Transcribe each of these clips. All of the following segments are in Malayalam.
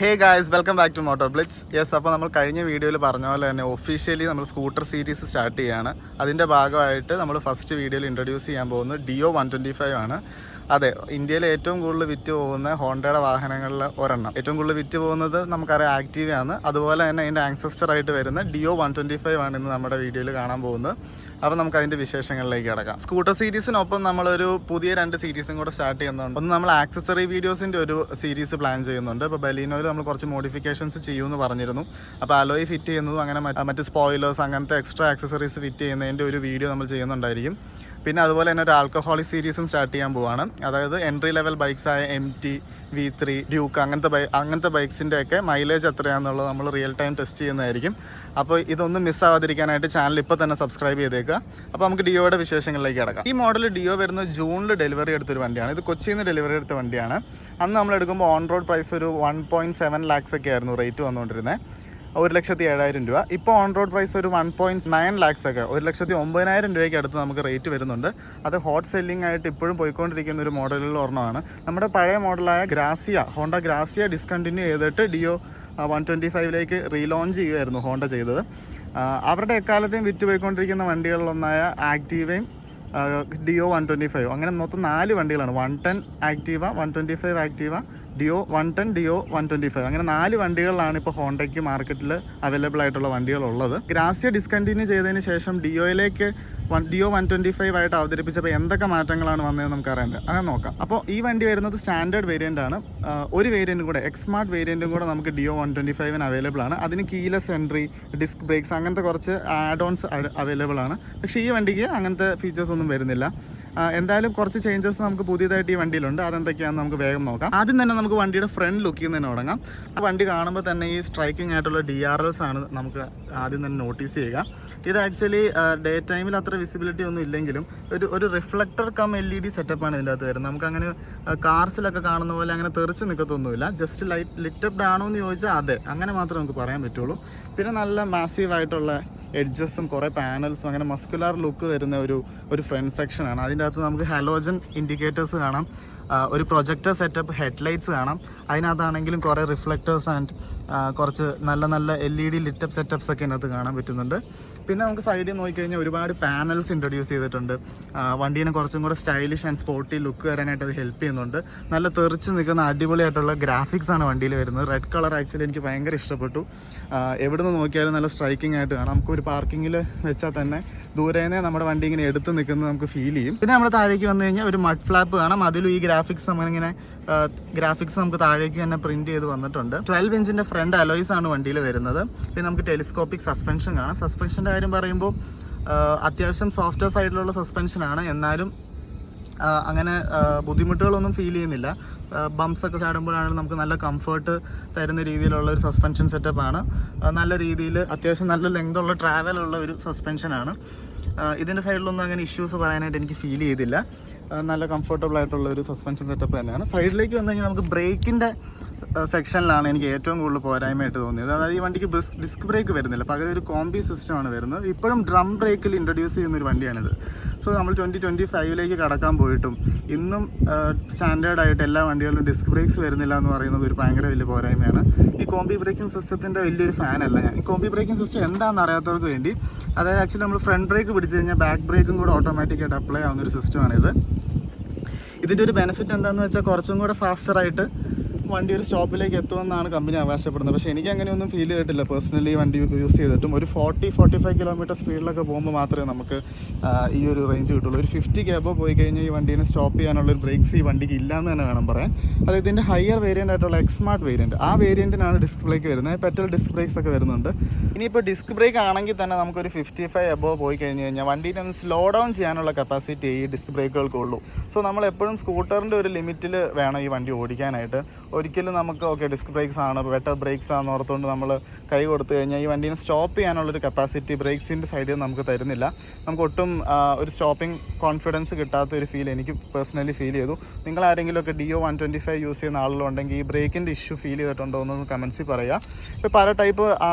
Hey guys, welcome back to moto blitz. Yes, അപ്പോൾ നമ്മൾ കഴിഞ്ഞ വീഡിയോയിൽ പറഞ്ഞ പോലെ തന്നെ ഒഫീഷ്യലി നമ്മൾ സ്കൂട്ടർ സീരീസ് സ്റ്റാർട്ട് ചെയ്യുകയാണ്. അതിൻ്റെ ഭാഗമായിട്ട് നമ്മൾ ഫസ്റ്റ് വീഡിയോയിൽ ഇൻട്രൊഡ്യൂസ് ചെയ്യാൻ പോകുന്നത് ഡിയോ 125 ആണ്. അതെ, ഇന്ത്യയിൽ ഏറ്റവും കൂടുതൽ വിറ്റ് പോകുന്ന ഹോണ്ടയുടെ വാഹനങ്ങളിൽ ഒരെണ്ണം. ഏറ്റവും കൂടുതൽ വിറ്റ് പോകുന്നത് നമുക്കറിയാം ആക്റ്റീവയാണ്. അതുപോലെ തന്നെ അതിൻ്റെ ആൻസസ്റ്ററായിട്ട് വരുന്ന ഡിയോ 125 ആണ് ഇന്ന് നമ്മുടെ വീഡിയോയിൽ കാണാൻ പോകുന്നത്. അപ്പോൾ നമുക്ക് അതിൻ്റെ വിശേഷങ്ങളിലേക്ക് കിടക്കാം. സ്കൂട്ടർ സീരീസിനൊപ്പം നമ്മളൊരു പുതിയ 2 സീരീസും കൂടെ സ്റ്റാർട്ട് ചെയ്യുന്നുണ്ട്. ഒന്ന് നമ്മൾ ആക്സസറി വീഡിയോസിൻ്റെ ഒരു സീരീസ് പ്ലാൻ ചെയ്യുന്നുണ്ട്. ഇപ്പോൾ ബലീനോയിൽ നമ്മൾ കുറച്ച് മോഡിഫിക്കേഷൻസ് ചെയ്യുമെന്ന് പറഞ്ഞിരുന്നു. അപ്പോൾ അലോയ് ഫിറ്റ് ചെയ്യുന്നതും അങ്ങനെ മറ്റ് സ്പോയിലേഴ്സ് അങ്ങനത്തെ എക്സ്ട്രാ ആക്സസറീസ് ഫിറ്റ് ചെയ്യുന്നതിൻ്റെ ഒരു വീഡിയോ നമ്മൾ ചെയ്യുന്നുണ്ടായിരിക്കും. പിന്നെ അതുപോലെ തന്നെ ഒരു ആൽക്കഹോളിക് സീരീസും സ്റ്റാർട്ട് ചെയ്യാൻ പോവാണ്. അതായത് എൻട്രി ലെവൽ ബൈക്സായ MT, V3, ഡ്യൂക്ക് അങ്ങനത്തെ ബൈക്സിൻ്റെയൊക്കെ മൈലേജ് എത്രയാണെന്നുള്ളത് നമ്മൾ റിയൽ ടൈം ടെസ്റ്റ് ചെയ്യുന്നതായിരിക്കും. അപ്പോൾ ഇതൊന്നും മിസ്സാവാതിരിക്കാനായിട്ട് ചാനൽ ഇപ്പോൾ തന്നെ സബ്സ്ക്രൈബ് ചെയ്തേക്കുക. അപ്പോൾ നമുക്ക് ഡിയോയുടെ വിശേഷങ്ങളിലേക്ക് കിടക്കാം. ഈ മോഡൽ ഡിയോ വരുന്നത് ജൂണിൽ ഡെലിവറി എടുത്തൊരു വണ്ടിയാണ്. ഇത് കൊച്ചിയിൽ നിന്ന് ഡെലിവറി എടുത്ത വണ്ടിയാണ്. അന്ന് നമ്മൾ എടുക്കുമ്പോൾ ഓൺ റോഡ് പ്രൈസ് ഒരു 1.7 lakhs ഒക്കെ ആയിരുന്നു റേറ്റ് വന്നുകൊണ്ടിരുന്നത്, 1,07,000 രൂപ. ഇപ്പോൾ ഓൺ റോഡ് പ്രൈസ് ഒരു 1.9 lakhs ഒക്കെ, 1,09,000 രൂപയ്ക്ക് അടുത്ത് നമുക്ക് റേറ്റ് വരുന്നുണ്ട്. അത് ഹോട്ട് സെല്ലിംഗ് ആയിട്ട് ഇപ്പോഴും പോയിക്കൊണ്ടിരിക്കുന്ന ഒരു മോഡലിൽ ഒരെണ്ണമാണ്. നമ്മുടെ പഴയ മോഡലായ ഹോണ്ട ഗ്രാസിയ ഡിസ്കണ്ടിന്യൂ ചെയ്തിട്ട് ഡിയോ 125ലേക്ക് റീലോഞ്ച് ചെയ്യുമായിരുന്നു ഹോണ്ട ചെയ്തത്. അവരുടെ എക്കാലത്തെയും വിറ്റ് പോയിക്കൊണ്ടിരിക്കുന്ന വണ്ടികളിലൊന്നായ ആക്റ്റീവയും ഡിയോ 125, അങ്ങനെ മൊത്തം 4 വണ്ടികളാണ്. 110 ആക്റ്റീവ, 125 ആക്റ്റീവ, ഡിയോ 110, ഡിയോ 125, അങ്ങനെ 4 വണ്ടികളിലാണ് ഇപ്പോൾ ഹോണ്ടയ്ക്ക് മാർക്കറ്റിൽ അവൈലബിൾ ആയിട്ടുള്ള വണ്ടികളുള്ളത്. ഗ്രാസിയ ഡിസ്കണ്ടിന്യൂ ചെയ്തതിന് ശേഷം ഡിയോയിലേക്ക് ഡിയോ 125 ആയിട്ട് അവതരിപ്പിച്ചപ്പോൾ എന്തൊക്കെ മാറ്റങ്ങളാണ് വന്നതെന്ന് നമുക്കറിയാൻ അങ്ങനെ നോക്കാം. അപ്പോൾ ഈ വണ്ടി വരുന്നത് സ്റ്റാൻഡേർഡ് വേരിയൻ്റ് ആണ്. ഒരു വേരിയൻറ്റും കൂടെ, എക്സ്മാർട്ട് വേരിയൻറ്റും കൂടെ നമുക്ക് ഡിയോ 125 അവൈലബിൾ ആണ്. അതിന് കീലെസ് എൻട്രി, ഡിസ്ക് ബ്രേക്സ് അങ്ങനത്തെ കുറച്ച് ആഡ് ഓൺസ് അവൈലബിൾ ആണ്. പക്ഷേ ഈ വണ്ടിക്ക് അങ്ങനത്തെ ഫീച്ചേഴ്സ് ഒന്നും വരുന്നില്ല. എന്തായാലും കുറച്ച് ചേഞ്ചസ് നമുക്ക് പുതിയതായിട്ട് ഈ വണ്ടിയിലുണ്ട്. അതെന്തൊക്കെയാണെന്ന് നമുക്ക് വേഗം നോക്കാം. ആദ്യം തന്നെ നമുക്ക് വണ്ടിയുടെ ഫ്രണ്ട് ലുക്കിൽ നിന്ന് തന്നെ തുടങ്ങാം. ആ വണ്ടി കാണുമ്പോൾ തന്നെ ഈ സ്ട്രൈക്കിംഗ് ആയിട്ടുള്ള DRLs ആണ് നമുക്ക് ആദ്യം തന്നെ നോട്ടീസ് ചെയ്യുക. ഇത് ആക്ച്വലി ഡേ ടൈമിൽ അത്ര വിസിബിലിറ്റി ഒന്നും ഇല്ലെങ്കിലും ഒരു റിഫ്ലക്ടർ കം LED സെറ്റപ്പാണ് ഇതിൻ്റെ അകത്ത് വരുന്നത്. നമുക്കങ്ങനെ കാർസിലൊക്കെ കാണുന്ന പോലെ അങ്ങനെ തെറിച്ച് നിൽക്കത്തൊന്നുമില്ല. ജസ്റ്റ് ലിറ്റപ്ഡ് ആണോ എന്ന് ചോദിച്ചാൽ അതെ, അങ്ങനെ മാത്രമേ നമുക്ക് പറയാൻ പറ്റുള്ളൂ. പിന്നെ നല്ല മാസീവായിട്ടുള്ള എഡ്ജസും കുറേ പാനൽസും അങ്ങനെ മസ്കുലാർ ലുക്ക് തരുന്ന ഒരു ഫ്രണ്ട് സെക്ഷനാണ്. അതിൻ്റെ അകത്ത് നമുക്ക് ഹാലോജൻ ഇൻഡിക്കേറ്റേഴ്സ് കാണാം, ഒരു പ്രൊജക്ടർ സെറ്റപ്പ്, ഹെഡ്ലൈറ്റ്സ് കാണാം. അതിനകത്താണെങ്കിലും കുറേ റിഫ്ലക്റ്റേഴ്സ് ആൻഡ് കുറച്ച് നല്ല LED ലിറ്റപ്പ് സെറ്റപ്സ് ഒക്കെ ഇതിനകത്ത് കാണാൻ പറ്റുന്നുണ്ട്. പിന്നെ നമുക്ക് സൈഡിൽ നോക്കിക്കഴിഞ്ഞാൽ ഒരുപാട് പാനൽസ് ഇൻട്രൊഡ്യൂസ് ചെയ്തിട്ടുണ്ട്. വണ്ടീനെ കുറച്ചും കൂടെ സ്റ്റൈലിഷ് ആൻഡ് സ്പോർട്ടി ലുക്ക് വരാനായിട്ട് അത് ഹെൽപ്പ് ചെയ്യുന്നുണ്ട്. നല്ല തെറിച്ച് നിൽക്കുന്ന അടിപൊളിയായിട്ടുള്ള ഗ്രാഫിക്സ് ആണ് വണ്ടിയിൽ വരുന്നത്. റെഡ് കളർ ആക്ച്വലി എനിക്ക് ഭയങ്കര ഇഷ്ടപ്പെട്ടു. എവിടെ നിന്ന് നോക്കിയാലും നല്ല സ്ട്രൈക്കിംഗ് ആയിട്ട് കാണാം. നമുക്കൊരു പാർക്കിങ്ങിൽ വെച്ചാൽ തന്നെ ദൂരേനെ നമ്മുടെ വണ്ടി ഇങ്ങനെ എടുത്ത് നിൽക്കുന്നത് നമുക്ക് ഫീൽ ചെയ്യും. പിന്നെ നമ്മുടെ താഴേക്ക് വന്നു കഴിഞ്ഞാൽ ഒരു മഡ് ഫ്ലാപ്പ് കാണാം. അതിലും ഈ ഗ്രാഫിക്സ് നമുക്ക് താഴേക്ക് തന്നെ പ്രിന്റ് ചെയ്ത് വന്നിട്ടുണ്ട്. 12 ഇഞ്ചിൻ്റെ ഫ്രണ്ട് അലോയ്സ് ആണ് വണ്ടിയിൽ വരുന്നത്. പിന്നെ നമുക്ക് ടെലിസ്കോപ്പിക് സസ്പെൻഷൻ കാണാം. സസ്പെൻഷൻ്റെ കാര്യം പറയുമ്പോൾ അത്യാവശ്യം സോഫ്റ്റ്വെയർ സൈഡിലുള്ള സസ്പെൻഷനാണ്. എന്നാലും അങ്ങനെ ബുദ്ധിമുട്ടുകളൊന്നും ഫീൽ ചെയ്യുന്നില്ല. ബംപ്സ് ഒക്കെ ചാടുമ്പോഴാണെങ്കിലും നമുക്ക് നല്ല കംഫർട്ട് തരുന്ന രീതിയിലുള്ള ഒരു സസ്പെൻഷൻ സെറ്റപ്പാണ്. നല്ല രീതിയിൽ അത്യാവശ്യം നല്ല ലെങ്തുള്ള ട്രാവലുള്ള ഒരു സസ്പെൻഷനാണ്. ഇതിൻ്റെ സൈഡിലൊന്നും അങ്ങനെ ഇഷ്യൂസ് പറയാനായിട്ട് എനിക്ക് ഫീൽ ചെയ്തില്ല. നല്ല കംഫർട്ടബിൾ ആയിട്ടുള്ള ഒരു സസ്പെൻഷൻ സെറ്റപ്പ് തന്നെയാണ്. സൈഡിലേക്ക് വന്നു കഴിഞ്ഞാൽ നമുക്ക് ബ്രേക്കിൻ്റെ സെക്ഷനിലാണ് എനിക്ക് ഏറ്റവും കൂടുതൽ പോരായ്മയായിട്ട് തോന്നിയത്. അതായത് ഈ വണ്ടിക്ക് ഡിസ്ക് ബ്രേക്ക് വരുന്നില്ല, പകരം ഒരു കോംബി സിസ്റ്റമാണ് വരുന്നത്. ഇപ്പോഴും ഡ്രം ബ്രേക്കിൽ ഇൻട്രൊഡ്യൂസ് ചെയ്യുന്നൊരു വണ്ടിയാണിത്. സോ നമ്മൾ 2025ലേക്ക് കടക്കാൻ പോയിട്ടും ഇന്നും സ്റ്റാൻഡേർഡായിട്ട് എല്ലാ വണ്ടികളിലും ഡിസ്ക് ബ്രേക്സ് വരുന്നില്ല എന്ന് പറയുന്നത് ഒരു ഭയങ്കര വലിയ പോരായ്മയാണ്. ഈ കോംബി ബ്രേക്കിംഗ് സിസ്റ്റത്തിൻ്റെ വലിയൊരു ഫാനല്ല ഞാൻ. ഈ കോംബി ബ്രേക്കിംഗ് സിസ്റ്റം എന്താണെന്ന് അറിയാത്തവർക്ക് വേണ്ടി, അതായത് ആക്ച്വലി നമ്മൾ ഫ്രണ്ട് ബ്രേക്ക് പിടിച്ച് കഴിഞ്ഞാൽ ബാക്ക് ബ്രേക്കും കൂടെ ഓട്ടോമാറ്റിക്കായിട്ട് അപ്ലൈ ആവുന്നൊരു സിസ്റ്റമാണിത്. ഇതിൻ്റെ ഒരു ബെനിഫിറ്റ് എന്താണെന്ന് വെച്ചാൽ കുറച്ചും കൂടെ ഫാസ്റ്ററായിട്ട് വണ്ടി ഒരു സ്റ്റോപ്പിലേക്ക് എത്തുമെന്നാണ് കമ്പനി അവകാശപ്പെടുന്നത്. പക്ഷേ എനിക്ക് അങ്ങനെയൊന്നും ഫീൽ ചെയ്തിട്ടില്ല പേഴ്സണലി. വണ്ടി യൂസ് ചെയ്തിട്ടും ഒരു 40-45 കിലോമീറ്റർ സ്പീഡിലൊക്കെ പോകുമ്പോൾ മാത്രമേ നമുക്ക് ഈ ഒരു റേഞ്ച് കിട്ടുള്ളൂ. ഒരു 50 above പോയി കഴിഞ്ഞാൽ ഈ വണ്ടീനെ സ്റ്റോപ്പ് ചെയ്യാനുള്ളൊരു ബ്രേക്സ് ഈ വണ്ടിക്ക് ഇല്ലയെന്ന് തന്നെ വേണം പറയാൻ. അത് ഇതിൻ്റെ ഹയർ വേരിയൻ്റ് ആയിട്ടുള്ള എക്സ്മാർട്ട് വേരിയൻറ്റ്, ആ വേരിയൻറ്റിനാണ് ഡിസ്ക് ബ്രേക്ക് വരുന്നത്. പെറ്റൽ ഡിസ്ക് ബ്രേക്സ് ഒക്കെ വരുന്നുണ്ട്. ഇനിയിപ്പോൾ ഡിസ്ക് ബ്രേക്ക് ആണെങ്കിൽ തന്നെ നമുക്കൊരു 55 above പോയി കഴിഞ്ഞ് കഴിഞ്ഞാൽ വണ്ടീനെ ഒന്ന് സ്ലോ ഡൗൺ ചെയ്യാനുള്ള കപ്പാസിറ്റി ഈ ഡിസ്ക് ബ്രേക്കുകൾക്കുള്ളൂ. സോ നമ്മൾ എപ്പോഴും സ്കൂട്ടറിൻ്റെ ഒരു ലിമിറ്റിൽ വേണം ഈ വണ്ടി ഓടിക്കാനായിട്ട്. ഒരിക്കലും നമുക്ക് ഡിസ്ക് ബ്രേക്സ് ആണ്, ബെറ്റർ ബ്രേക്സ് ആണെന്ന് ഓർത്തുകൊണ്ട് നമ്മൾ കൈ കൊടുത്തു കഴിഞ്ഞാൽ ഈ വണ്ടീനെ സ്റ്റോപ്പ് ചെയ്യാനുള്ളൊരു കപ്പാസിറ്റി ബ്രേക്സിൻ്റെ സൈഡിൽ നമുക്ക് തരുന്നില്ല. നമുക്ക് ഒട്ടും ഒരു സ്റ്റോപ്പിംഗ് കോൺഫിഡൻസ് കിട്ടാത്ത ഒരു ഫീൽ എനിക്ക് പേഴ്സണലി ഫീൽ ചെയ്തു. നിങ്ങൾ ആരെങ്കിലുമൊക്കെ ഡിയോ 125 യൂസ് ചെയ്യുന്ന ആളുകളുണ്ടെങ്കിൽ ഈ ബ്രേക്കിൻ്റെ ഇഷ്യൂ ഫീൽ ചെയ്തിട്ടുണ്ടോ എന്നൊന്ന് കമൻസിൽ പറയുക. ഇപ്പോൾ പല ടൈപ്പ്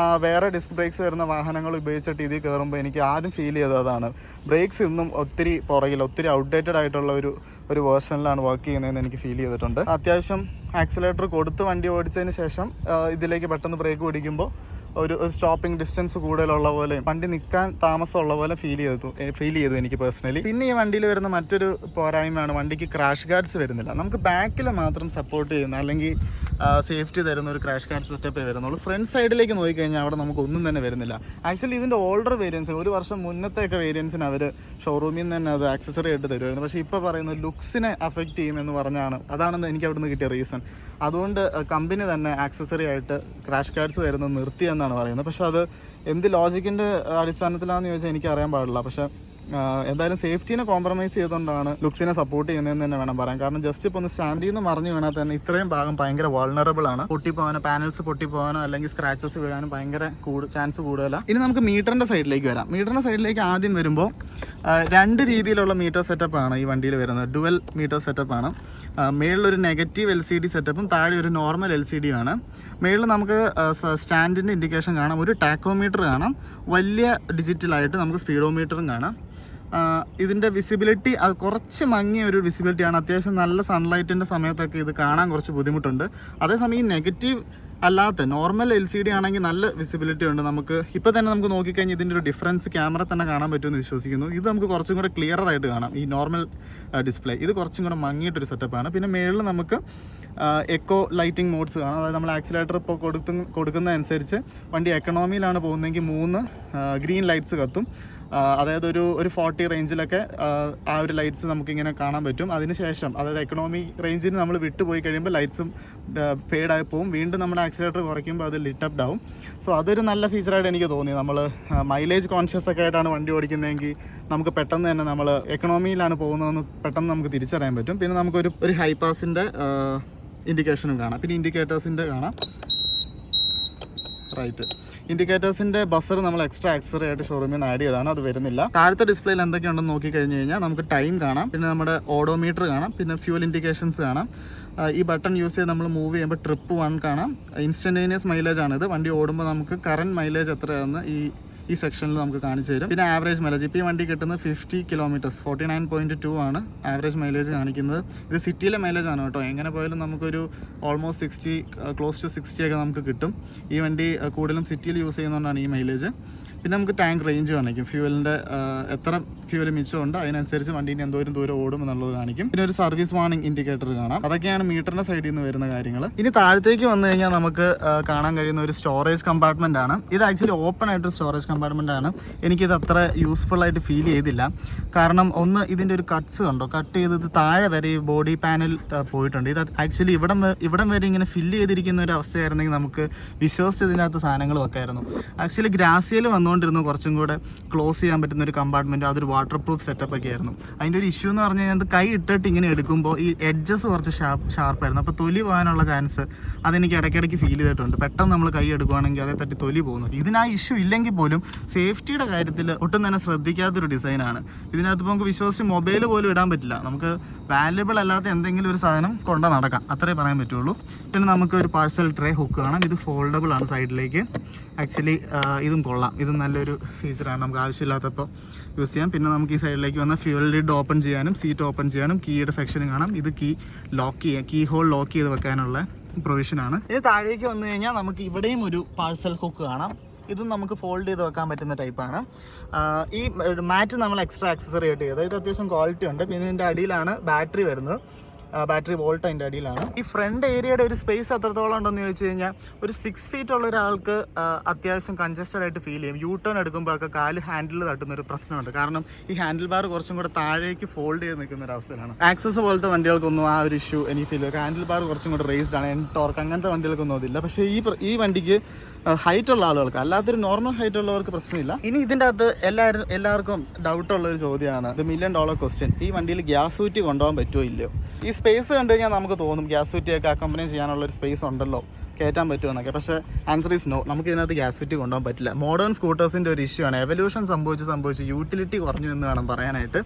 വേറെ ഡിസ്ക് ബ്രേക്സ് വരുന്ന വാഹനങ്ങൾ ഉപയോഗിച്ചിട്ട് ഇതിൽ കയറുമ്പോൾ എനിക്ക് ആദ്യം ഫീൽ ചെയ്തത് അതാണ്. ബ്രേക്സ് ഇന്നും ഒത്തിരി പുറകിൽ, ഒത്തിരി ഔട്ട്ഡേറ്റഡ് ആയിട്ടുള്ള ഒരു വേർഷനിലാണ് വർക്ക് ചെയ്യുന്നതെന്ന് എനിക്ക് ഫീൽ ചെയ്തിട്ടുണ്ട്. അത്യാവശ്യം ആക്സിലേറ്റർ കൊടുത്ത് വണ്ടി ഓടിച്ചതിന് ശേഷം ഇതിലേക്ക് പെട്ടെന്ന് ബ്രേക്ക് പിടിക്കുമ്പോൾ ഒരു സ്റ്റോപ്പിംഗ് ഡിസ്റ്റൻസ് കൂടുതലുള്ള പോലെ വണ്ടി നിൽക്കാൻ താമസമുള്ള പോലെ ഫീൽ ചെയ്തു എനിക്ക് പേഴ്സണലി. പിന്നെ ഈ വണ്ടിയിൽ വരുന്ന മറ്റൊരു പോരായ്മയാണ് വണ്ടിക്ക് ക്രാഷ് ഗാർഡ്സ് വരുന്നില്ല. നമുക്ക് ബാക്കിൽ മാത്രം സപ്പോർട്ട് ചെയ്യുന്ന അല്ലെങ്കിൽ സേഫ്റ്റി തരുന്ന ഒരു ക്രാഷ് ഗാർഡ് സെറ്റപ്പേ വരുന്നുള്ളൂ. ഫ്രണ്ട് സൈഡിലേക്ക് നോക്കിക്കഴിഞ്ഞാൽ അവിടെ നമുക്ക് ഒന്നും തന്നെ വരുന്നില്ല. ആക്ച്വലി ഇതിൻ്റെ ഓൾഡർ വേരിയൻസിന് ഒരു വർഷം മുന്നത്തെയൊക്കെ വേരിയൻസിന് അവർ ഷോറൂമിൽ നിന്ന് തന്നെ അത് ആക്സസറി ആയിട്ട് തരുമായിരുന്നു. പക്ഷേ ഇപ്പോൾ പറയുന്നത് ലുക്സിനെ അഫക്റ്റ് ചെയ്യുമെന്ന് പറഞ്ഞാണ്. അതാണെന്ന് എനിക്ക് അവിടെ നിന്ന് കിട്ടിയ റീസൺ. അതുകൊണ്ട് കമ്പനി തന്നെ ആക്സസറി ആയിട്ട് ക്രാഷ് ഗാർഡ്സ് തരുന്നത് നിർത്തിയെന്നാണ് പറയുന്നത്. പക്ഷെ അത് എന്ത് ലോജിക്കിൻ്റെ അടിസ്ഥാനത്തിലാണെന്ന് ചോദിച്ചാൽ എനിക്ക് അറിയാൻ പാടില്ല. പക്ഷേ എന്തായാലും സേഫ്റ്റീനെ കോംപ്രമൈസ് ചെയ്തുകൊണ്ടാണ് ലുക്സിനെ സപ്പോർട്ട് ചെയ്യുന്നതെന്ന് തന്നെ വേണം പറയാൻ. കാരണം ജസ്റ്റ് ഇപ്പോൾ ഒന്ന് സ്റ്റാൻഡിൽ നിന്ന് മറിഞ്ഞു വീണാൽ തന്നെ ഇത്രയും ഭാഗം ഭയങ്കര വൾണറബിൾ ആണ്. പൊട്ടിപ്പോകാനോ പാനൽസ് പൊട്ടിപ്പോകാനോ അല്ലെങ്കിൽ സ്ക്രാച്ചസ് വീഴാനും ഭയങ്കര ചാൻസ് കൂടുതലാണ്. ഇനി നമുക്ക് മീറ്ററിൻ്റെ സൈഡിലേക്ക് വരാം. മീറ്ററിൻ്റെ സൈഡിലേക്ക് ആദ്യം വരുമ്പോൾ 2 രീതിയിലുള്ള മീറ്റർ സെറ്റപ്പാണ് ഈ വണ്ടിയിൽ വരുന്നത്. ഡുവൽ മീറ്റർ സെറ്റപ്പാണ്. മേളിലൊരു നെഗറ്റീവ് LCD സെറ്റപ്പും താഴെ ഒരു നോർമൽ LCD ആണ്. മേളിൽ നമുക്ക് സ്റ്റാൻഡിൻ്റെ ഇൻഡിക്കേഷൻ കാണാം, ഒരു ടാക്കോമീറ്റർ കാണാം, വലിയ ഡിജിറ്റലായിട്ട് നമുക്ക് സ്പീഡോമീറ്ററും കാണാം. ഇതിൻ്റെ വിസിബിലിറ്റി അത് കുറച്ച് മങ്ങിയ ഒരു വിസിബിലിറ്റിയാണ്. അത്യാവശ്യം നല്ല സൺലൈറ്റിൻ്റെ സമയത്തൊക്കെ ഇത് കാണാൻ കുറച്ച് ബുദ്ധിമുട്ടുണ്ട്. അതേസമയം ഈ നെഗറ്റീവ് അല്ലാത്ത നോർമൽ LCD ആണെങ്കിൽ നല്ല വിസിബിലിറ്റി ഉണ്ട്. നമുക്ക് ഇപ്പോൾ തന്നെ നമുക്ക് നോക്കിക്കഴിഞ്ഞാൽ ഇതിൻ്റെ ഒരു ഡിഫറൻസ് ക്യാമറ തന്നെ കാണാൻ പറ്റുമെന്ന് വിശ്വസിക്കുന്നു. ഇത് നമുക്ക് കുറച്ചും കൂടെ ക്ലിയർ ആയിട്ട് കാണാം ഈ നോർമൽ ഡിസ്പ്ലേ. ഇത് കുറച്ചും കൂടെ മങ്ങിയിട്ടൊരു സെറ്റപ്പാണ്. പിന്നെ മേളിൽ നമുക്ക് എക്കോ ലൈറ്റിംഗ് മോഡ്സ് കാണാം. അതായത് നമ്മൾ ആക്സിലേറ്റർ ഇപ്പോൾ കൊടുക്കുന്നതനുസരിച്ച് വണ്ടി എക്കണോമിയിലാണ് പോകുന്നതെങ്കിൽ 3 ഗ്രീൻ ലൈറ്റ്സ് കത്തും. അതായത് ഒരു 40 റേഞ്ചിലൊക്കെ ആ ഒരു ലൈറ്റ്സ് നമുക്കിങ്ങനെ കാണാൻ പറ്റും. അതിനുശേഷം അതായത് എക്കണോമി റേഞ്ചിന് നമ്മൾ വിട്ടുപോയി കഴിയുമ്പോൾ ലൈറ്റ്സും ഫെയ്ഡായി പോകും. വീണ്ടും നമ്മുടെ ആക്സിലേറ്റർ കുറയ്ക്കുമ്പോൾ അത് ലിറ്റപ്ഡ് ആവും. സോ അതൊരു നല്ല ഫീച്ചറായിട്ട് എനിക്ക് തോന്നി. നമ്മൾ മൈലേജ് കോൺഷ്യസ് ഒക്കെ ആയിട്ടാണ് വണ്ടി ഓടിക്കുന്നതെങ്കിൽ നമുക്ക് പെട്ടെന്ന് തന്നെ നമ്മൾ എക്കണോമിയിലാണ് പോകുന്നതെന്ന് പെട്ടെന്ന് നമുക്ക് തിരിച്ചറിയാൻ പറ്റും. പിന്നെ നമുക്കൊരു ഹൈ പാസിൻ്റെ ഇൻഡിക്കേഷനും കാണാം. പിന്നെ ഇൻഡിക്കേറ്റേഴ്സിൻ്റെ കാണാം. റൈറ്റ്, ഇൻഡിക്കേറ്റേഴ്സിൻ്റെ ബസർ നമ്മൾ എക്സ്ട്രാ ആക്സസറി ആയിട്ട് ഷോറൂമിൽ നിന്ന് ആഡ് ചെയ്തതാണ്, അത് വരുന്നില്ല. താഴത്തെ ഡിസ്പ്ലേയിൽ എന്തൊക്കെയുണ്ടെന്ന് നോക്കി കഴിഞ്ഞ് കഴിഞ്ഞാൽ നമുക്ക് ടൈം കാണാം, പിന്നെ നമ്മുടെ ഓഡോമീറ്റർ കാണാം, പിന്നെ ഫ്യൂൽ ഇൻഡിക്കേഷൻസ് കാണാം. ഈ ബട്ടൺ യൂസ് ചെയ്ത് നമ്മൾ മൂവ് ചെയ്യുമ്പോൾ ട്രിപ്പ് 1 കാണാം. ഇൻസ്റ്റൻറ്റേനിയസ് മൈലേജ് ആണിത്. വണ്ടി ഓടുമ്പോൾ നമുക്ക് കറണ്ട് മൈലേജ് എത്രയാണെന്ന് ഈ സെക്ഷനിൽ നമുക്ക് കാണിച്ചു തരും. പിന്നെ ആവറേജ് മൈലേജ് ഇപ്പോൾ ഈ വണ്ടി കിട്ടുന്നത് 50 കിലോമീറ്റേഴ്സ് 49.2 ആണ് ആവറേജ് മൈലേജ് കാണിക്കുന്നത്. ഇത് സിറ്റിയിലെ മൈലേജ് ആണ് കേട്ടോ. എങ്ങനെ പോയാലും നമുക്കൊരു ഓൾമോസ്റ്റ് 60 ക്ലോസ് ടു 60 ഒക്കെ നമുക്ക് കിട്ടും. ഈ വണ്ടി കൂടുതലും സിറ്റിയിൽ യൂസ് ചെയ്യുന്നതുകൊണ്ടാണ് ഈ മൈലേജ്. പിന്നെ നമുക്ക് ടാങ്ക് റേഞ്ച് കാണിക്കും, ഫ്യൂവലിൻ്റെ എത്ര ഫ്യൂവൽ മിച്ചമുണ്ട് അതിനനുസരിച്ച് വണ്ടീന് എന്തോരം ദൂരം ഓടും എന്നുള്ളത് കാണിക്കും. പിന്നെ ഒരു സർവീസ് വാർണിംഗ് ഇൻഡിക്കേറ്റർ കാണാം. അതൊക്കെയാണ് മീറ്ററിൻ്റെ സൈഡിൽ നിന്ന് വരുന്ന കാര്യങ്ങൾ. ഇനി താഴത്തേക്ക് വന്നു കഴിഞ്ഞാൽ നമുക്ക് കാണാൻ കഴിയുന്ന ഒരു സ്റ്റോറേജ് കമ്പാർട്ട്മെൻ്റ് ആണ്. ഇത് ആക്ച്വലി ഓപ്പൺ ആയിട്ട് സ്റ്റോറേജ് കമ്പാർട്ട്മെൻ്റ് ആണ്. എനിക്കിത് അത്ര യൂസ്ഫുൾ ആയിട്ട് ഫീൽ ചെയ്തില്ല. കാരണം ഒന്ന്, ഇതിൻ്റെ ഒരു കട്ട്സ് കണ്ടോ, കട്ട് ചെയ്തത് താഴെ വരെ ഈ ബോഡി പാനൽ പോയിട്ടുണ്ട്. ഇത് ആക്ച്വലി ഇവിടം വരെ ഇങ്ങനെ ഫില്ല് ചെയ്തിരിക്കുന്ന ഒരു അവസ്ഥയായിരുന്നെങ്കിൽ നമുക്ക് വിശ്വസിച്ചതിനകത്ത് സാധനങ്ങൾ വെക്കായിരുന്നു. ആക്ച്വലി ഗ്രാസിയയിൽ വന്നുകൊണ്ടിരുന്നു കുറച്ചും കൂടെ ക്ലോസ് ചെയ്യാൻ പറ്റുന്ന ഒരു കമ്പാർട്ട്മെൻറ്റ്. അതൊരു വാട്ടർ പ്രൂഫ് സെറ്റപ്പ് ഒക്കെ ആയിരുന്നു. അതിൻ്റെ ഒരു ഇഷ്യൂ എന്ന് പറഞ്ഞു കഴിഞ്ഞാൽ കൈ ഇട്ടിട്ട് ഇങ്ങനെ എടുക്കുമ്പോൾ ഈ എഡ്ജസ് കുറച്ച് ഷാർപ്പായിരുന്നു. അപ്പോൾ തൊലി പോകാനുള്ള ചാൻസ് അതെനിക്ക് ഇടയ്ക്കിടയ്ക്ക് ഫീൽ ചെയ്തിട്ടുണ്ട്. പെട്ടെന്ന് നമ്മൾ കൈ എടുക്കുകയാണെങ്കിൽ അതേ തട്ടി തൊലി പോകുന്നു. ഇതിനാ ഇഷ്യൂ ഇല്ലെങ്കിൽ പോലും സേഫ്റ്റിയുടെ കാര്യത്തിൽ ഒട്ടും തന്നെ ശ്രദ്ധിക്കാത്തൊരു ഡിസൈനാണ്. ഇതിനകത്ത് ഇപ്പോൾ നമുക്ക് വിശ്വസിച്ച് മൊബൈൽ പോലും ഇടാൻ പറ്റില്ല. നമുക്ക് വാല്യുബിൾ അല്ലാത്ത എന്തെങ്കിലും ഒരു സാധനം കൊണ്ട് നടക്കാം, അത്രേ പറയാൻ പറ്റുള്ളൂ. പിന്നെ നമുക്ക് ഒരു പാഴ്സൽ ട്രേ ഹുക്ക് കാണാം. ഇത് ഫോൾഡബിൾ ആണ് സൈഡിലേക്ക്. ആക്ച്വലി ഇതും കൊള്ളാം. ഇതും നല്ലൊരു ഫീച്ചറാണ്, നമുക്ക് ആവശ്യമില്ലാത്തപ്പോൾ യൂസ് ചെയ്യാം. പിന്നെ നമുക്ക് ഈ സൈഡിലേക്ക് വന്നാൽ ഫ്യൂൽ ലിഡ് ഓപ്പൺ ചെയ്യാനും സീറ്റ് ഓപ്പൺ ചെയ്യാനും കീയുടെ സെക്ഷനും കാണാം. ഇത് കീ ഹോൾ ലോക്ക് ചെയ്ത് വെക്കാനുള്ള പ്രൊവിഷനാണ്. ഇനി താഴേക്ക് വന്നു കഴിഞ്ഞാൽ നമുക്ക് ഇവിടെയും ഒരു പാഴ്സൽ ഹുക്ക് കാണാം. ഇതും നമുക്ക് ഫോൾഡ് ചെയ്ത് വെക്കാൻ പറ്റുന്ന ടൈപ്പാണ്. ഈ മാറ്റ് നമ്മൾ എക്സ്ട്രാ ആക്സസറി ആയിട്ട് ചെയ്തത്. ഇത് അത്യാവശ്യം ക്വാളിറ്റി ഉണ്ട്. പിന്നെ ഇതിൻ്റെ അടിയിലാണ് ബാറ്ററി വരുന്നത്. ബാറ്ററി വോൾട്ട് അതിൻ്റെ അടിയിലാണ്. ഈ ഫ്രണ്ട് ഏരിയയുടെ ഒരു സ്പേസ് എത്രത്തോളം ഉണ്ടെന്ന് ചോദിച്ചു കഴിഞ്ഞാൽ ഒരു 6 ഫീറ്റ് ഉള്ള ഒരാൾക്ക് അത്യാവശ്യം കൺജസ്റ്റഡ് ആയിട്ട് ഫീൽ ചെയ്യും. യൂ ടേൺ എടുക്കുമ്പോഴൊക്കെ കാല് ഹാൻഡിൽ തട്ടുന്നൊരു പ്രശ്നമുണ്ട്. കാരണം ഈ ഹാൻഡിൽ ബാർ കുറച്ചും കൂടെ താഴേക്ക് ഫോൾഡ് ചെയ്ത് നിൽക്കുന്ന ഒരു അവസ്ഥയിലാണ്. ആക്സസ് പോലത്തെ വണ്ടികൾക്കൊന്നും ആ ഒരു ഇഷ്യൂ എനിക്ക് ഫീൽ ചെയ്യും. ഹാൻഡിൽ ബാർ കുറച്ചും കൂടെ റേസ്ഡ് ആണ്. ടോർക്ക് അങ്ങനത്തെ വണ്ടികൾക്കൊന്നും അതില്ല. പക്ഷേ ഈ വണ്ടിക്ക് ഹൈറ്റ് ഉള്ള ആളുകൾക്ക്, അല്ലാത്തൊരു നോർമൽ ഹൈറ്റ് ഉള്ളവർക്ക് പ്രശ്നമില്ല. ഇനി ഇതിൻ്റെ അകത്ത് എല്ലാവർക്കും ഡൗട്ടുള്ള ഒരു ചോദ്യമാണ്, $1 million ക്വസ്റ്റ്യൻ. ഈ വണ്ടിയിൽ ഗ്യാസ് ഊറ്റി കൊണ്ടുപോകാൻ പറ്റുമോ ഇല്ലയോ? ഈ സ്പേസ് കണ്ടു കഴിഞ്ഞാൽ നമുക്ക് തോന്നും ഗ്യാസ് ഊറ്റിയൊക്കെ അക്കമ്പനി ചെയ്യാനുള്ളൊരു സ്പേസ് ഉണ്ടല്ലോ, കയറ്റാൻ പറ്റുമെന്നൊക്കെ. പക്ഷേ ആൻസർ ഈസ് നോ. നമുക്ക് ഇതിനകത്ത് ഗ്യാസ് ഊറ്റി കൊണ്ടുപോകാൻ പറ്റില്ല. മോഡേൺ സ്കൂട്ടേഴ്സിൻ്റെ ഒരു ഇഷ്യൂ ആണ്. എവല്യൂഷൻ സംഭവിച്ച് യൂട്ടിലിറ്റി കുറഞ്ഞു എന്ന് വേണം പറയാനായിട്ട്.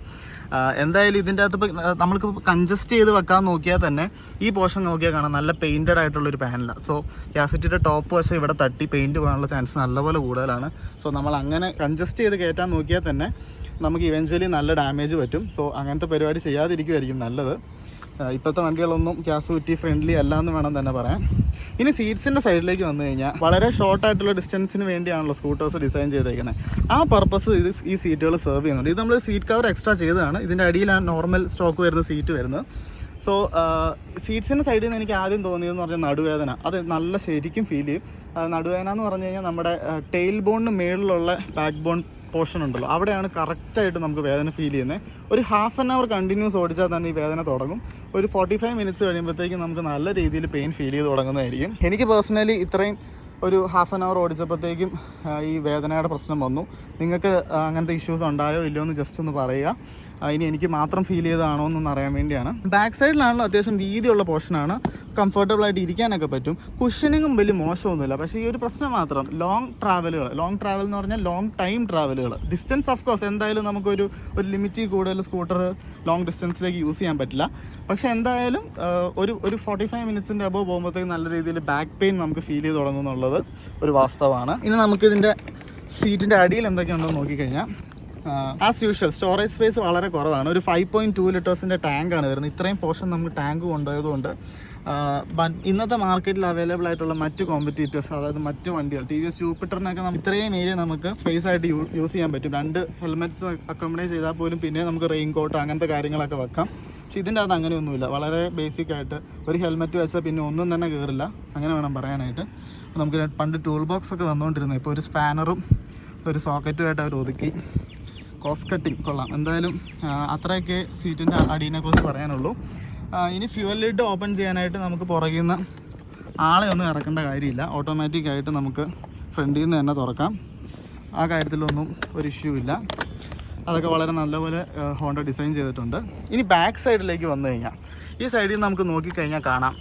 എന്തായാലും ഇതിൻ്റെ അകത്ത് ഇപ്പോൾ നമ്മൾക്ക് കൺജസ്റ്റ് ചെയ്ത് വെക്കാൻ നോക്കിയാൽ തന്നെ ഈ പോർഷൻ നോക്കിയാൽ കാണാം നല്ല പെയിൻറ്റഡ് ആയിട്ടുള്ളൊരു പാനലാണ്. സോ ഗ്യാസ് ഊറ്റിയുടെ ടോപ്പ് വശം ഇവിടെ തട്ടി പെയിൻറ്റ് പോകാനുള്ള ചാൻസ് നല്ലപോലെ കൂടുതലാണ്. സോ നമ്മൾ അങ്ങനെ കൺജസ്റ്റ് ചെയ്ത് കയറ്റാൻ നോക്കിയാൽ തന്നെ നമുക്ക് ഇവൻച്വലി നല്ല ഡാമേജ് പറ്റും. സോ അങ്ങനത്തെ പരിപാടി ചെയ്യാതിരിക്കുമായിരിക്കും നല്ലത്. ഇപ്പോഴത്തെ വണ്ടികളൊന്നും കാസുവിറ്റി ഫ്രണ്ട്ലി അല്ല എന്ന് വേണം തന്നെ പറയാൻ. ഇനി സീറ്റ്സിൻ്റെ സൈഡിലേക്ക് വന്നു കഴിഞ്ഞാൽ വളരെ ഷോർട്ടായിട്ടുള്ള ഡിസ്റ്റൻസിന് വേണ്ടിയാണല്ലോ സ്കൂട്ടേഴ്സ് ഡിസൈൻ ചെയ്തേക്കുന്നത്. ആ പർപ്പസ് ഈ സീറ്റുകൾ സെർവ് ചെയ്യുന്നുണ്ട്. ഇത് നമ്മൾ സീറ്റ് കവർ എക്സ്ട്രാ ചെയ്തതാണ്. ഇതിൻ്റെ അടിയിലാണ് നോർമൽ സ്റ്റോക്ക് വരുന്ന സീറ്റ് വരുന്നത്. സോ സീറ്റ്സിൻ്റെ സൈഡിൽ നിന്ന് എനിക്ക് ആദ്യം തോന്നിയതെന്ന് പറഞ്ഞാൽ നടുവേദന. അത് നല്ല ശരിക്കും ഫീൽ ചെയ്യും. നടുവേദന എന്ന് പറഞ്ഞു കഴിഞ്ഞാൽ നമ്മുടെ ടെയിൽ ബോണിന് മേളിലുള്ള ബാക്ക് ബോൺ പോർഷൻ ഉണ്ടല്ലോ, അവിടെയാണ് കറക്റ്റായിട്ട് നമുക്ക് വേദന ഫീൽ ചെയ്യുന്നത്. ഒരു ഹാഫ് ആൻ അവർ കണ്ടിന്യൂസ് ഓടിച്ചാൽ തന്നെ ഈ വേദന തുടങ്ങും. ഒരു 45 മിനിറ്റ്സ് കഴിയുമ്പോഴത്തേക്കും നമുക്ക് നല്ല രീതിയിൽ പെയിൻ ഫീൽ ചെയ്ത് തുടങ്ങുന്നതായിരിക്കും. എനിക്ക് പേഴ്സണലി ഇത്രയും ഒരു ഹാഫ് ആൻ അവർ ഓടിച്ചപ്പോഴത്തേക്കും ഈ വേദനയുടെ പ്രശ്നം വന്നു. നിങ്ങൾക്ക് അങ്ങനത്തെ ഇഷ്യൂസ് ഉണ്ടായോ ഇല്ലയോ എന്ന് ജസ്റ്റ് ഒന്ന് പറയുക. ഇനി എനിക്ക് മാത്രം ഫീൽ ചെയ്തതാണോ എന്നൊന്ന് അറിയാൻ വേണ്ടിയാണ്. ബാക്ക് സൈഡിലാണല്ലോ അത്യാവശ്യം വീതിയുള്ള പോർഷനാണ്, കംഫർട്ടബിളായിട്ട് ഇരിക്കാനൊക്കെ പറ്റും. കുഷനിങ്ങും വലിയ മോശമൊന്നുമില്ല. പക്ഷേ ഈ ഒരു പ്രശ്നം മാത്രം ലോങ് ട്രാവൽ എന്ന് പറഞ്ഞാൽ ലോങ് ടൈം ട്രാവലുകൾ. ഡിസ്റ്റൻസ് ഓഫ് കോഴ്സ് എന്തായാലും നമുക്കൊരു ലിമിറ്റിൽ കൂടുതൽ സ്കൂട്ടർ ലോങ് ഡിസ്റ്റൻസിലേക്ക് യൂസ് ചെയ്യാൻ പറ്റില്ല. പക്ഷേ എന്തായാലും ഒരു 45 മിനിറ്റ്സിൻ്റെ അബോവ് പോകുമ്പോഴത്തേക്കും നല്ല രീതിയിൽ ബാക്ക് പെയിൻ നമുക്ക് ഫീൽ ചെയ്ത് തുടങ്ങും എന്നുള്ളത് ഒരു വാസ്തവമാണ്. ഇനി നമുക്കിതിൻ്റെ സീറ്റിൻ്റെ അടിയിൽ എന്തൊക്കെയുണ്ടെന്ന് നോക്കിക്കഴിഞ്ഞാൽ ആസ് യൂഷ്വൽ സ്റ്റോറേജ് സ്പേസ് വളരെ കുറവാണ്. ഒരു 5.2 ലിറ്റേഴ്സിൻ്റെ ടാങ്കാണ് വരുന്നത്. ഇത്രയും പോർഷൻ നമുക്ക് ടാങ്ക് കൊണ്ടുപോയതുകൊണ്ട് ഇന്നത്തെ മാർക്കറ്റിൽ അവൈലബിൾ ആയിട്ടുള്ള മറ്റ് കോമ്പറ്റീറ്റേഴ്സ്, അതായത് മറ്റ് വണ്ടികൾ TVS ജൂപ്പിറ്ററിനൊക്കെ ഇത്രയും ഏരിയ നമുക്ക് സ്പേസ് ആയിട്ട് യൂസ് ചെയ്യാൻ പറ്റും. 2 ഹെൽമെറ്റ്സ് അക്കോമഡേറ്റ് ചെയ്താൽ പോലും പിന്നെ നമുക്ക് റെയിൻ കോട്ട് അങ്ങനത്തെ കാര്യങ്ങളൊക്കെ വെക്കാം. പക്ഷേ ഇതിൻ്റെ അകത്ത് അങ്ങനെയൊന്നുമില്ല. വളരെ ബേസിക് ആയിട്ട് ഒരു ഹെൽമെറ്റ് വെച്ചാൽ പിന്നെ ഒന്നും തന്നെ കയറില്ല, അങ്ങനെ വേണം പറയാനായിട്ട്. നമുക്ക് പണ്ട് ടൂൾ ബോക്സ് ഒക്കെ വന്നുകൊണ്ടിരുന്നത്, ഇപ്പോൾ ഒരു സ്പാനറും ഒരു സോക്കറ്റുമായിട്ട് അവർ ഒതുക്കി. കോസ്റ്റ് കട്ടിങ് കൊള്ളാം. എന്തായാലും അത്രയൊക്കെ സീറ്റിൻ്റെ അടീനെക്കുറിച്ച് പറയാനുള്ളൂ. ഇനി ഫ്യൂവൽ ലിഡ് ഓപ്പൺ ചെയ്യാനായിട്ട് നമുക്ക് പുറകിൽ നിന്ന് ആളെ ഒന്നും ഇറക്കേണ്ട കാര്യമില്ല. ഓട്ടോമാറ്റിക്കായിട്ട് നമുക്ക് ഫ്രണ്ടിൽ നിന്ന് തന്നെ തുറക്കാം. ആ കാര്യത്തിലൊന്നും ഒരു ഇഷ്യൂ ഇല്ല. അതൊക്കെ വളരെ നല്ലപോലെ ഹോണ്ട ഡിസൈൻ ചെയ്തിട്ടുണ്ട്. ഇനി ബാക്ക് സൈഡിലേക്ക് വന്നു കഴിഞ്ഞാൽ ഈ സൈഡിൽ നമുക്ക് നോക്കിക്കഴിഞ്ഞാൽ കാണാം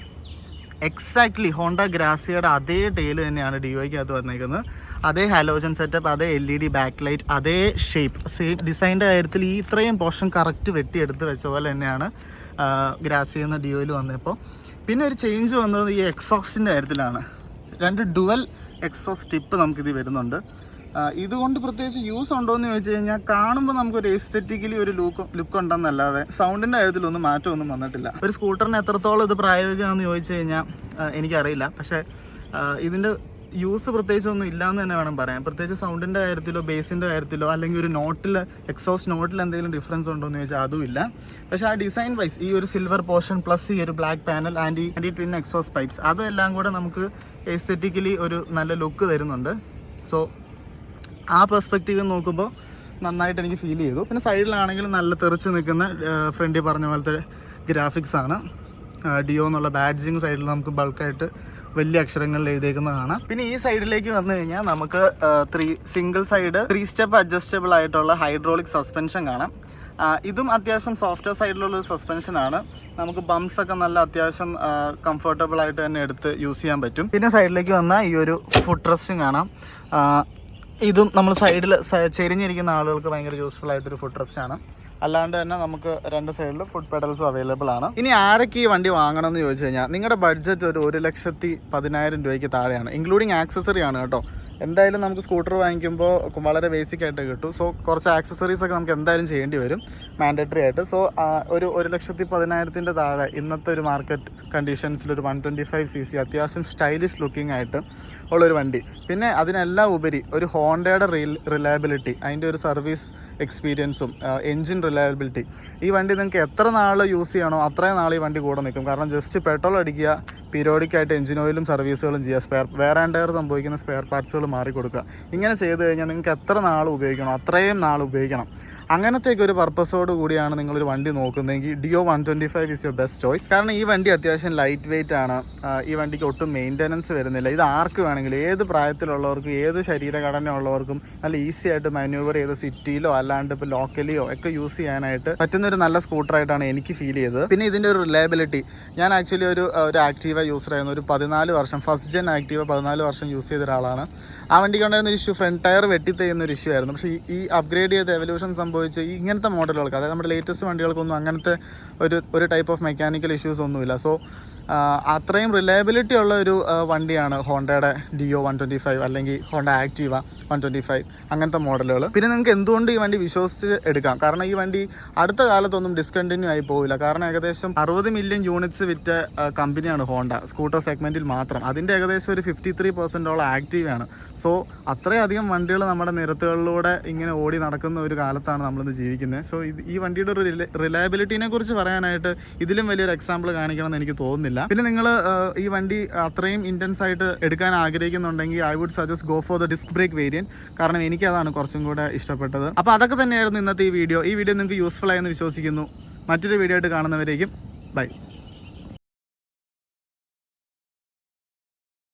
എക്സാക്ട്ലി ഹോണ്ട ഗ്രാസിയയുടെ അതേ ടെയിൽ തന്നെയാണ് ഡിയോയ്ക്കകത്ത് വന്നേക്കുന്നത്. അതേ ഹാലോജൻ സെറ്റപ്പ്, അതേ LED ബാക്ക് ലൈറ്റ്, അതേ ഷേപ്പ്, സെയിം ഡിസൈൻ്റെ കാര്യത്തിൽ ഈ ഇത്രയും പോർഷൻ കറക്റ്റ് വെട്ടിയെടുത്ത് വെച്ച പോലെ തന്നെയാണ് ഗ്രാസിയ എന്ന ഡിയോയിൽ വന്നപ്പോൾ. പിന്നെ ഒരു ചേഞ്ച് വന്നത് ഈ എക്സോസ്റ്റിൻ്റെ കാര്യത്തിലാണ്. 2 ഡുവൽ എക്സോസ്റ്റ് ടിപ്പ് നമുക്കിത് വരുന്നുണ്ട്. ഇതുകൊണ്ട് പ്രത്യേകിച്ച് യൂസ് ഉണ്ടോ എന്ന് ചോദിച്ചു കഴിഞ്ഞാൽ കാണുമ്പോൾ നമുക്കൊരു എസ്തെറ്റിക്കലി ഒരു ലുക്ക് ഉണ്ടെന്നല്ലാതെ സൗണ്ടിൻ്റെ കാര്യത്തിലൊന്നും മാറ്റമൊന്നും വന്നിട്ടില്ല. ഒരു സ്കൂട്ടറിന് എത്രത്തോളം ഇത് പ്രായോഗികമാണെന്ന് ചോദിച്ചു കഴിഞ്ഞാൽ എനിക്കറിയില്ല. പക്ഷേ ഇതിൻ്റെ യൂസ് പ്രത്യേകിച്ചൊന്നും ഇല്ലയെന്ന് തന്നെ വേണം പറയാൻ. പ്രത്യേകിച്ച് സൗണ്ടിൻ്റെ കാര്യത്തിലോ ബേസിൻ്റെ കാര്യത്തിലോ അല്ലെങ്കിൽ ഒരു നോട്ടിൽ എക്സോസ്റ്റ് നോട്ടിൽ എന്തെങ്കിലും ഡിഫറൻസ് ഉണ്ടോ എന്ന് ചോദിച്ചാൽ അതും ഇല്ല. പക്ഷേ ആ ഡിസൈൻ വൈസ് ഈ ഒരു സിൽവർ പോർഷൻ പ്ലസ് ഈ ഒരു black panel and the twin exhaust pipes അതെല്ലാം കൂടെ നമുക്ക് എസ്തെറ്റിക്കലി ഒരു നല്ല ലുക്ക് തരുന്നുണ്ട്. സോ ആ പെർസ്പെക്റ്റീവ് നോക്കുമ്പോൾ നന്നായിട്ട് എനിക്ക് ഫീൽ ചെയ്തു. പിന്നെ സൈഡിലാണെങ്കിലും നല്ല തെറിച്ച് നിൽക്കുന്ന ഫ്രണ്ടിൽ പറഞ്ഞ പോലത്തെ ഗ്രാഫിക്സ് ആണ്. ഡിയോ എന്നുള്ള ബാഡ്ജിങ് സൈഡിൽ നമുക്ക് ബൾക്കായിട്ട് വലിയ അക്ഷരങ്ങളിൽ എഴുതിയേക്കുന്നത് കാണാം. പിന്നെ ഈ സൈഡിലേക്ക് വന്നു കഴിഞ്ഞാൽ നമുക്ക് സിംഗിൾ സൈഡ് 3 സ്റ്റെപ്പ് അഡ്ജസ്റ്റബിൾ ആയിട്ടുള്ള ഹൈഡ്രോളിക് സസ്പെൻഷൻ കാണാം. ഇതും അത്യാവശ്യം സോഫ്റ്റ്വെയർ സൈഡിലുള്ളൊരു സസ്പെൻഷനാണ്. നമുക്ക് ബംപ്സ് ഒക്കെ നല്ല അത്യാവശ്യം കംഫർട്ടബിൾ ആയിട്ട് തന്നെ എടുത്ത് യൂസ് ചെയ്യാൻ പറ്റും. പിന്നെ സൈഡിലേക്ക് വന്നാൽ ഈ ഒരു ഫുഡ് റെസ്റ്റും കാണാം. ഇതും നമ്മൾ സൈഡിൽ ചെരിഞ്ഞിരിക്കുന്ന ആളുകൾക്ക് ഭയങ്കര യൂസ്ഫുൾ ആയിട്ടൊരു ഫുഡ് റെസ്റ്റാണ്. അല്ലാണ്ട് തന്നെ നമുക്ക് 2 സൈഡിലും ഫുഡ് പെഡൽസും അവൈലബിൾ ആണ്. ഇനി ആരൊക്കെ ഈ വണ്ടി വാങ്ങണം എന്ന് ചോദിച്ചു കഴിഞ്ഞാൽ നിങ്ങളുടെ ബഡ്ജറ്റ് ഒരു 1,10,000 രൂപയ്ക്ക് താഴെയാണ്, ഇൻക്ലൂഡിങ് ആക്സസറി ആണ് കേട്ടോ. എന്തായാലും നമുക്ക് സ്കൂട്ടർ വാങ്ങിക്കുമ്പോൾ വളരെ ബേസിക് ആയിട്ട് കിട്ടും. സോ കുറച്ച് ആക്സസറീസ് ഒക്കെ നമുക്ക് എന്തായാലും ചെയ്യേണ്ടി വരും മാൻഡേറ്ററി ആയിട്ട്. സോ ഒരു 1,10,000 താഴെ ഇന്നത്തെ ഒരു മാർക്കറ്റ് കണ്ടീഷൻസിൽ ഒരു 125cc അത്യാവശ്യം സ്റ്റൈലിഷ് ലുക്കിംഗ് ആയിട്ട് ഉള്ളൊരു വണ്ടി. പിന്നെ അതിനെല്ലാം ഉപരി ഒരു ഹോണ്ടയുടെ റിലയബിലിറ്റി, അതിൻ്റെ ഒരു സർവീസ് എക്സ്പീരിയൻസും എൻജിൻ റിലയബിലിറ്റി. ഈ വണ്ടി നിങ്ങൾക്ക് എത്ര നാൾ യൂസ് ചെയ്യണോ അത്രയും നാൾ ഈ വണ്ടി കൂടെ നിൽക്കും. കാരണം ജസ്റ്റ് പെട്രോൾ അടിക്കുക, പീരിയോഡിക്കായിട്ട് എഞ്ചിൻ ഓയിലും സർവീസുകളും ചെയ്യുക, വേർ ആൻഡ് ടയർ സംഭവിക്കുന്ന സ്പെയർ പാർട്സുകൾ മാറിക്കൊടുക്കുക. ഇങ്ങനെ ചെയ്ത് കഴിഞ്ഞാൽ നിങ്ങൾക്ക് എത്ര നാൾ ഉപയോഗിക്കണം അത്രയും നാൾ ഉപയോഗിക്കണം. അങ്ങനത്തേക്ക് ഒരു പർപ്പസോട് കൂടിയാണ് നിങ്ങളൊരു വണ്ടി നോക്കുന്നതെങ്കിൽ Dio 125 is your best choice. കാരണം ഈ വണ്ടി അത്യാവശ്യം ലൈറ്റ് വെയിറ്റ് ആണ്. ഈ വണ്ടിക്ക് ഒട്ടും മെയിൻ്റനൻസ് വരുന്നില്ല. ഇത് ആർക്ക് വേണമെങ്കിലും, ഏത് പ്രായത്തിലുള്ളവർക്കും ഏത് ശരീരഘടന ഉള്ളവർക്കും നല്ല ഈസി ആയിട്ട് മാന്യൂവർ ചെയ്ത് സിറ്റിയിലോ അല്ലാണ്ട് ഇപ്പോൾ ലോക്കലിയോ ഒക്കെ യൂസ് ചെയ്യാനായിട്ട് പറ്റുന്നൊരു നല്ല സ്കൂട്ടറായിട്ടാണ് എനിക്ക് ഫീൽ ചെയ്തത്. പിന്നെ ഇതിൻ്റെ ഒരു റിലയബിലിറ്റി, ഞാൻ ആക്ച്വലി ഒരു ആക്റ്റീവ യൂസറായിരുന്നു. ഒരു 14 വർഷം ഫസ്റ്റ് ജെൻ ആക്റ്റീവ 14 വർഷം യൂസ് ചെയ്ത ഒരാളാണ്. ആ വണ്ടിക്ക് ഉണ്ടായിരുന്ന ഇഷ്യൂ ഫ്രണ്ട് ടയർ വെട്ടിത്തയ്യുന്ന ഒരു ഇഷ്യൂ ആയിരുന്നു. പക്ഷേ ഈ അപ്ഗ്രേഡ് ചെയ്ത് എവല്യൂഷൻ സംഭവിച്ച് ഇങ്ങനത്തെ മോഡലുകൾക്ക്, അതായത് നമ്മുടെ ലേറ്റസ്റ്റ് വണ്ടികൾക്കൊന്നും അങ്ങനത്തെ ഒരു ടൈപ്പ് ഓഫ് മെക്കാനിക്കൽ ഇഷ്യൂസ് ഒന്നുമില്ല. സോ അത്രയും റിലയബിലിറ്റി ഉള്ള ഒരു വണ്ടിയാണ് ഹോണ്ടയുടെ ഡിയോ 125 അല്ലെങ്കിൽ ഹോണ്ട ആക്റ്റീവ 125 അങ്ങനത്തെ മോഡലുകൾ. പിന്നെ നിങ്ങൾക്ക് എന്തുകൊണ്ട് ഈ വണ്ടി വിശ്വസിച്ച് എടുക്കാം, കാരണം ഈ വണ്ടി അടുത്ത കാലത്തൊന്നും ഡിസ്കണ്ടിന്യൂ ആയി പോവില്ല. കാരണം ഏകദേശം 60 മില്യൺ യൂണിറ്റ്സ് വിറ്റ കമ്പനിയാണ് ഹോണ്ട സ്കൂട്ടർ സെഗ്മെൻറ്റിൽ മാത്രം. അതിൻ്റെ ഏകദേശം ഒരു 53% ആക്റ്റീവാണ്. സോ അത്രയധികം വണ്ടികൾ നമ്മുടെ നിരത്തുകളിലൂടെ ഇങ്ങനെ ഓടി നടക്കുന്ന ഒരു കാലത്താണ് നമ്മളിന്ന് ജീവിക്കുന്നത്. സോ ഈ വണ്ടിയുടെ ഒരു റിലയബിലിറ്റിനെ കുറിച്ച് പറയാനായിട്ട് ഇതിലും വലിയൊരു എക്സാമ്പിൾ കാണിക്കണമെന്ന് എനിക്ക് തോന്നുന്നില്ല. പിന്നെ നിങ്ങൾ ഈ വണ്ടി അത്രയും ഇൻറ്റൻസ് ആയിട്ട് എടുക്കാൻ ആഗ്രഹിക്കുന്നുണ്ടെങ്കിൽ I would suggest go for the disc brake variant. കാരണം എനിക്കതാണ് കുറച്ചും കൂടെ ഇഷ്ടപ്പെട്ടത്. അപ്പോൾ അതൊക്കെ തന്നെയായിരുന്നു ഇന്നത്തെ ഈ വീഡിയോ നിങ്ങൾക്ക് യൂസ്ഫുൾ ആയെന്ന് വിശ്വസിക്കുന്നു. മറ്റൊരു വീഡിയോ ആയിട്ട് കാണുന്നവരേക്കും ബൈ.